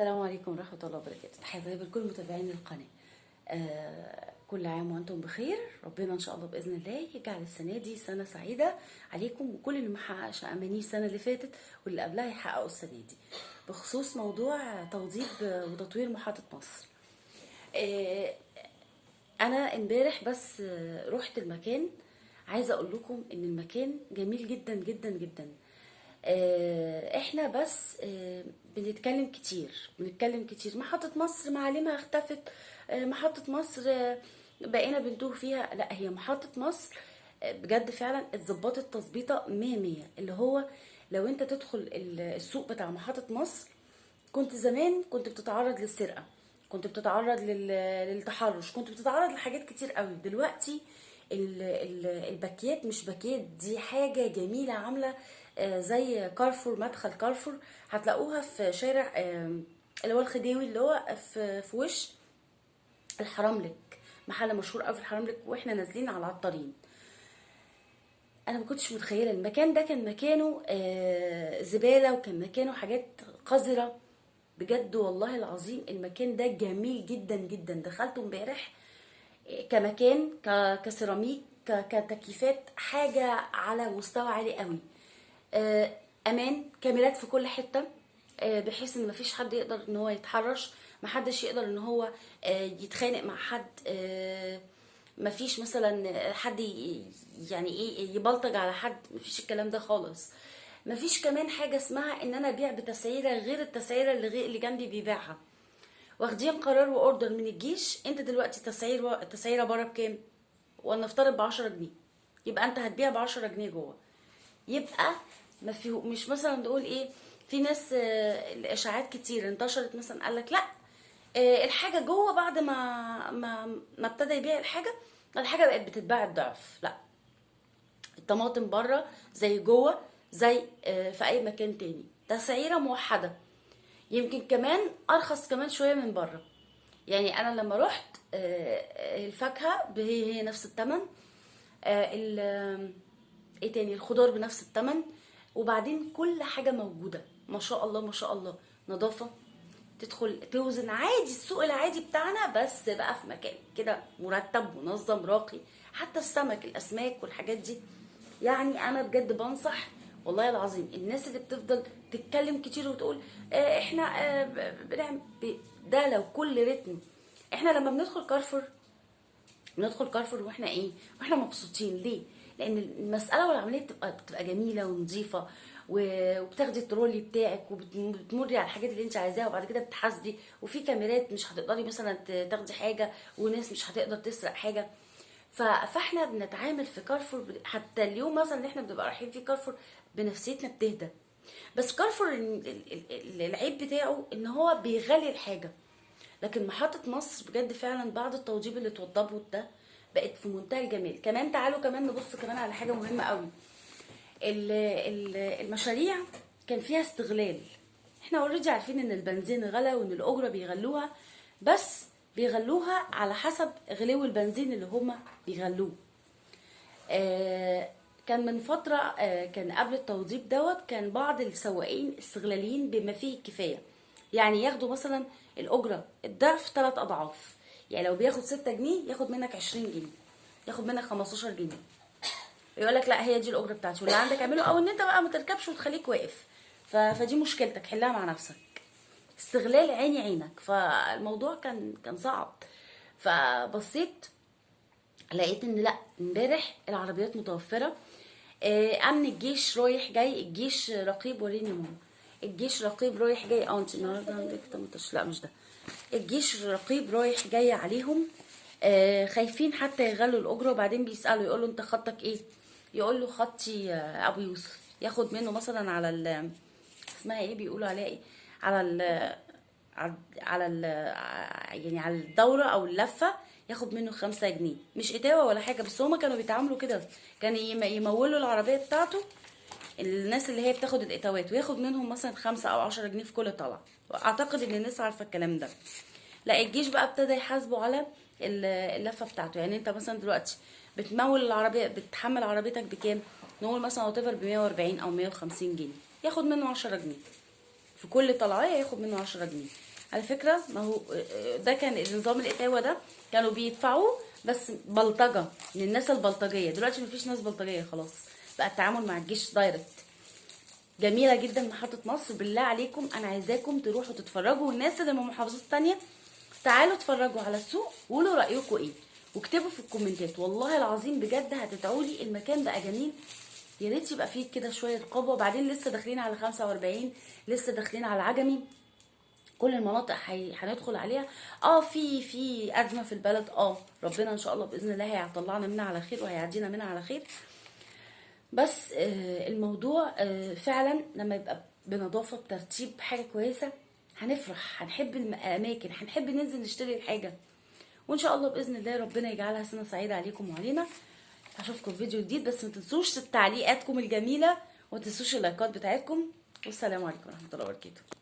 السلام عليكم ورحمة الله وبركاته. تحياتي لكل متابعين القناة. كل عام وانتم بخير. ربنا ان شاء الله باذن الله يجعل السنة دي سنة سعيدة عليكم، وكل اللي محققش امانيه السنة اللي فاتت واللي قبلها يحققوا السنة دي، بخصوص موضوع توضيب وتطوير محطة مصر. انا امبارح بس رحت المكان. عايزة اقول لكم ان المكان جميل جدا جدا جدا. احنا بس بنتكلم كتير. محطة مصر معالمها اختفت. محطة مصر بقينا بنتوه فيها. لا، هي محطة مصر بجد فعلا اتظبطت تظبيطة مية مية. اللي هو لو انت تدخل السوق بتاع محطة مصر، كنت زمان كنت بتتعرض للسرقة، كنت بتتعرض للتحرش، كنت بتتعرض لحاجات كتير قوي. دلوقتي الباكيات، مش باكيات، دي حاجة جميلة عاملة زي كارفور، مدخل كارفور هتلاقوها في شارع اللي هو الخديوي، اللي هو في وش الحرملك. محل مشهور قوي في الحرملك واحنا نازلين على العطارين. انا ما كنتش متخيله المكان ده كان مكانه زباله، وكان مكانه حاجات قذره. بجد والله العظيم المكان ده جميل جدا جدا. دخلته امبارح كمكان، كسيراميك، كتكييفات، حاجه على مستوى عالي قوي. امان، كاميرات في كل حته، بحيث ان مفيش حد يقدر ان هو يتحرش، محدش يقدر ان هو يتخانق مع حد. مفيش مثلا حد يعني ايه يبلطج على حد، مفيش الكلام ده خالص. مفيش كمان حاجه اسمها ان انا ابيع بتسعيره غير التسعيره اللي جنبي بيبيعها. واخدين قرار واوردر من الجيش، انت دلوقتي التسعيره بره بكام؟ ولنفترض ب10 جنيه، يبقى انت هتبيع ب10 جنيه جوه. يبقى ما في، مش مثلا نقول ايه، في ناس الاشاعات كتير انتشرت، مثلا قال لك لا الحاجه جوه بعد ما ابتدى يبيع الحاجه بقت بتتباع الضعف. لا، الطماطم بره زي جوه، زي في اي مكان تاني، تسعيره موحده، يمكن كمان ارخص كمان شويه من بره. يعني انا لما رحت الفاكهه هي نفس الثمن. ايه تاني، الخضار بنفس الثمن. وبعدين كل حاجه موجوده، ما شاء الله ما شاء الله، نظافه. تدخل توزن عادي السوق العادي بتاعنا، بس بقى في مكان كده مرتب منظم راقي. حتى الاسماك والحاجات دي. يعني انا بجد بنصح والله العظيم الناس اللي بتفضل تتكلم كتير وتقول احنا بنعمل ده، لو كل رتم. احنا لما بندخل كارفور واحنا ايه، واحنا مبسوطين ليه؟ لان المساله والعمليه بتبقى جميله ونظيفه، وبتاخدي الترولي بتاعك وبتمري على الحاجات اللي انت عايزاها، وبعد كده بتحاسبي، وفي كاميرات مش هتقدري مثلا تاخدي حاجه، وناس مش هتقدر تسرق حاجه. فاحنا بنتعامل في كارفور حتى اليوم مثلا اللي احنا بنبقى رايحين فيه كارفور بنفسيتنا بتهدى. بس كارفور العيب بتاعه ان هو بيغلي الحاجه. لكن محطة مصر بجد فعلا بعد التوضيب اللي اتوضبت ده بقت في منتهى الجمال. كمان تعالوا كمان نبص كمان على حاجة مهمة قوي. المشاريع كان فيها استغلال. احنا اوريدي عارفين ان البنزين غلا وان الاجرة بيغلوها، بس بيغلوها على حسب غلو البنزين اللي هما بيغلوه. كان من فترة كان قبل التوضيب كان بعض السواقين استغلاليين بما فيه الكفاية. يعني ياخدوا مثلا الأجرة الضعف 3 أضعاف. يعني لو بياخد 6 جنيه ياخد منك 20 جنيه، ياخد منك 15 جنيه. يقول لك لا، هي دي الأجرة بتاعتي واللي عندك اعمله، أو إن أنت بقى ما تركبش وتخليك واقف. فدي مشكلتك، حلها مع نفسك. استغلال عيني عينك. فالموضوع كان صعب. فبصيت لقيت ان لا، امبارح العربيات متوفره. امن الجيش رايح جاي، الجيش رقيب، وريني ماما. الجيش رقيب رايح جاي. انت النهارده عندك 18؟ لا مش ده. الجيش رقيب رايح جاي عليهم. خايفين حتى يغلوا الاجره، وبعدين بيسالوا يقولوا انت خطك ايه، يقول له خطي ابو يوسف. ياخد منه مثلا على اسمها ايه، بيقولوا عليها ايه، على يعني على الدورة او اللفة، ياخد منه 5 جنيه. مش اتاوة ولا حاجة، بس هما كانوا بيتعاملوا كده. كان يمولوا العربية بتاعته الناس اللي هي بتاخد الاتاوات، وياخد منهم مثلا 5 أو 10 جنيه في كل طلعة. اعتقد ان الناس عارفة الكلام ده. لا، الجيش بقى ابتدى يحاسبه على اللفة بتاعته. يعني انت مثلا دلوقتي بتمول العربية، بتحمل عربيتك بكام؟ نقول مثلا وتفر ب140 أو 150 جنيه، ياخد منه 10 جنيه. في كل طلعايه ياخد منه 10 جنيه. على فكره ما هو ده كان نظام الاتاوه ده، كانوا بيدفعوه بس بلطجه للناس البلطجيه. دلوقتي مفيش ناس بلطجيه خلاص، بقى التعامل مع الجيش دايركت. جميله جدا محطه مصر، بالله عليكم انا عايزاكم تروحوا تتفرجوا، والناس اللي من محافظات تانية تعالوا اتفرجوا على السوق وقولوا رايكم ايه، واكتبوا في الكومنتات. والله العظيم بجد هتدعولي، المكان بقى جميل. يا ريت يبقى فيه كده شويه رقابه. وبعدين لسه داخلين على 45، لسه داخلين على العجمي، كل المناطق هندخل عليها. في ازمه في البلد، ربنا ان شاء الله باذن الله هيطلعنا منها على خير وهيعدينا منها على خير. بس الموضوع فعلا لما يبقى بنظافه بترتيب حاجه كويسه هنفرح، هنحب الاماكن، هنحب ننزل نشتري الحاجه. وان شاء الله باذن الله ربنا يجعلها سنه سعيده عليكم وعلينا. هشوفكم في فيديو جديد، بس ما تنسوش تعليقاتكم الجميله وما تنسوش اللايكات بتاعتكم. والسلام عليكم ورحمه الله وبركاته.